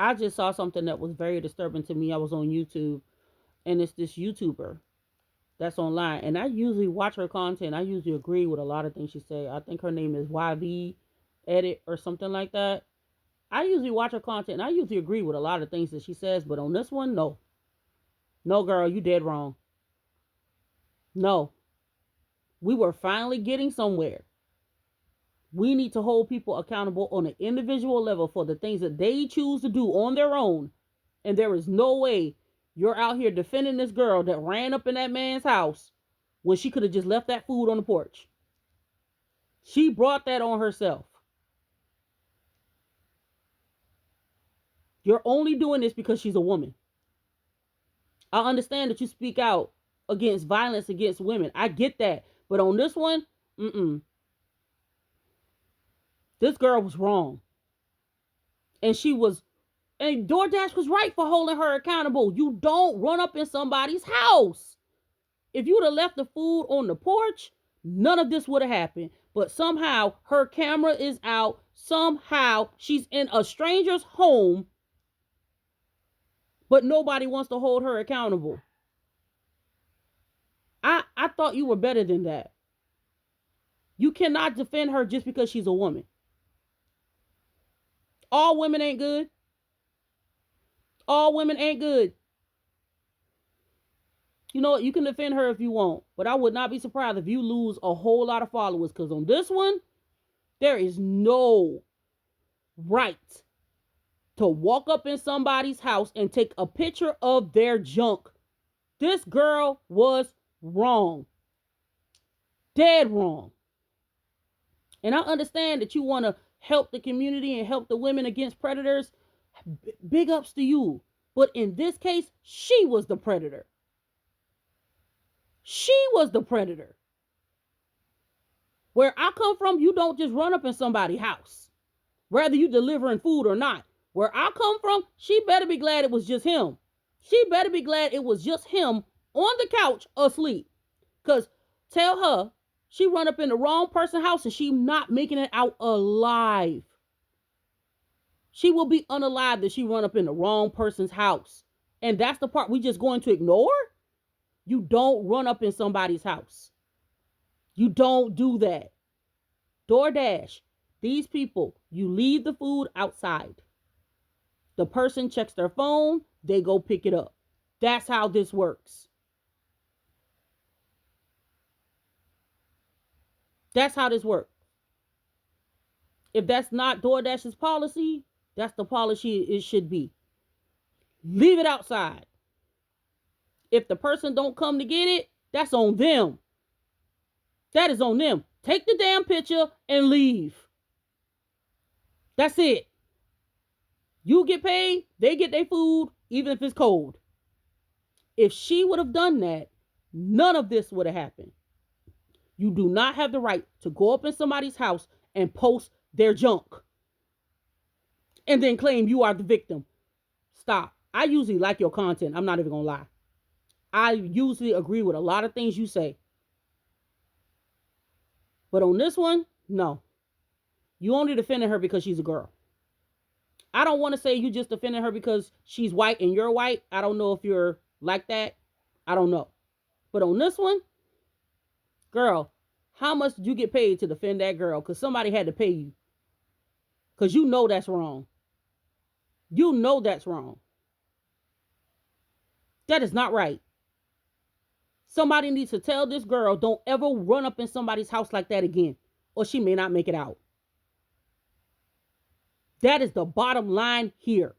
I just saw something that was very disturbing to me. I was on YouTube, and it's this YouTuber that's online, and I usually watch her content. I usually agree with a lot of things she say. I think her name is YV Edit or something like that. I usually watch her content, and I usually agree with a lot of things that she says, but on this one, no. No, girl, you dead wrong. No. We were finally getting somewhere. We need to hold people accountable on an individual level for the things that they choose to do on their own. And there is no way you're out here defending this girl that ran up in that man's house when she could have just left that food on the porch. She brought that on herself. You're only doing this because she's a woman. I understand that you speak out against violence against women. I get that. But on this one, this girl was wrong. And DoorDash was right for holding her accountable. You don't run up in somebody's house. If you would have left the food on the porch, none of this would have happened. But somehow her camera is out. Somehow she's in a stranger's home, but nobody wants to hold her accountable. I thought you were better than that. You cannot defend her just because she's a woman. All women ain't good. All women ain't good. You know what? You can defend her if you want, but I would not be surprised if you lose a whole lot of followers, because on this one, there is no right to walk up in somebody's house and take a picture of their junk. This girl was wrong. Dead wrong. And I understand that you want to help the community and help the women against predators. Big ups to you. But in this case, she was the predator. She was the predator. Where I come from, you don't just run up in somebody's house, whether you delivering food or not. Where I come from, she better be glad it was just him. She better be glad it was just him on the couch asleep. Because tell her she run up in the wrong person's house and she not making it out alive. She will be unalive that she run up in the wrong person's house. And that's the part we just going to ignore? You don't run up in somebody's house. You don't do that. DoorDash, these people, you leave the food outside. The person checks their phone, they go pick it up. That's how this works. That's how this works. If that's not DoorDash's policy, that's the policy it should be. Leave it outside. If the person don't come to get it, that's on them. That is on them. Take the damn picture and leave. That's it. You get paid, they get their food, even if it's cold. If she would have done that, none of this would have happened. You do not have the right to go up in somebody's house and post their junk and then claim you are the victim. Stop. I usually like your content. I'm not even going to lie. I usually agree with a lot of things you say. But on this one, no. You only defended her because she's a girl. I don't want to say you just defended her because she's white and you're white. I don't know if you're like that. I don't know. But on this one, girl, how much did you get paid to defend that girl? Because somebody had to pay you. Because you know that's wrong. You know that's wrong. That is not right. Somebody needs to tell this girl, don't ever run up in somebody's house like that again, or she may not make it out. That is the bottom line here.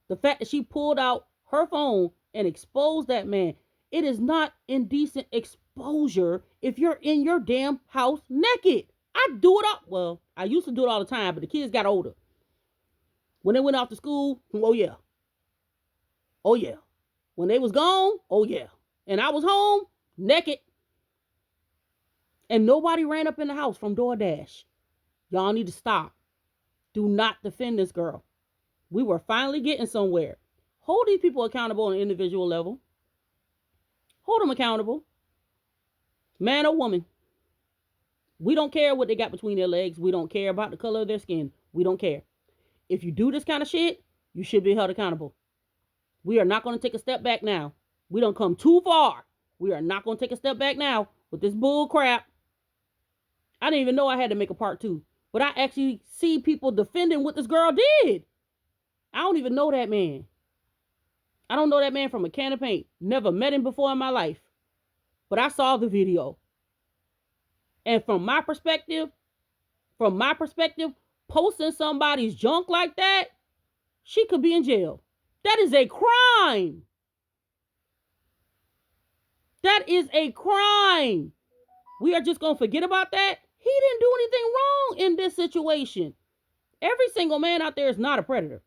The fact that she pulled out her phone and exposed that man, it is not indecent exposure if you're in your damn house naked. I do it all. Well, I used to do it all the time, but the kids got older. When they went off to school, oh yeah. Oh yeah. When they was gone, oh yeah. And I was home, naked. And nobody ran up in the house from DoorDash. Y'all need to stop. Do not defend this girl. We were finally getting somewhere. Hold these people accountable on an individual level. Hold them accountable. Man or woman. We don't care what they got between their legs. We don't care about the color of their skin. We don't care. If you do this kind of shit, you should be held accountable. We are not going to take a step back now. We don't come too far. We are not going to take a step back now with this bull crap. I didn't even know I had to make a part 2. But I actually see people defending what this girl did. I don't even know that man. I don't know that man from a can of paint. Never met him before in my life. But I saw the video. And from my perspective, posting somebody's junk like that, she could be in jail. That is a crime. That is a crime. We are just going to forget about that? He didn't do anything wrong in this situation. Every single man out there is not a predator.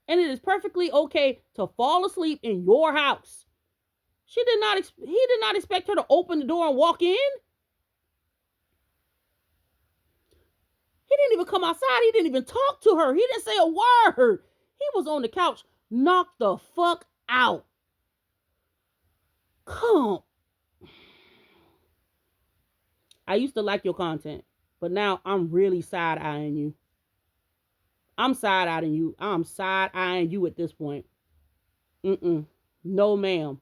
And it is perfectly okay to fall asleep in your house. He did not expect her to open the door and walk in. He didn't even come outside. He didn't even talk to her. He didn't say a word. He was on the couch, knocked the fuck out. Come. I used to like your content, but now I'm really side-eyeing you. I'm side-eyeing you. I'm side-eyeing you at this point. No, ma'am.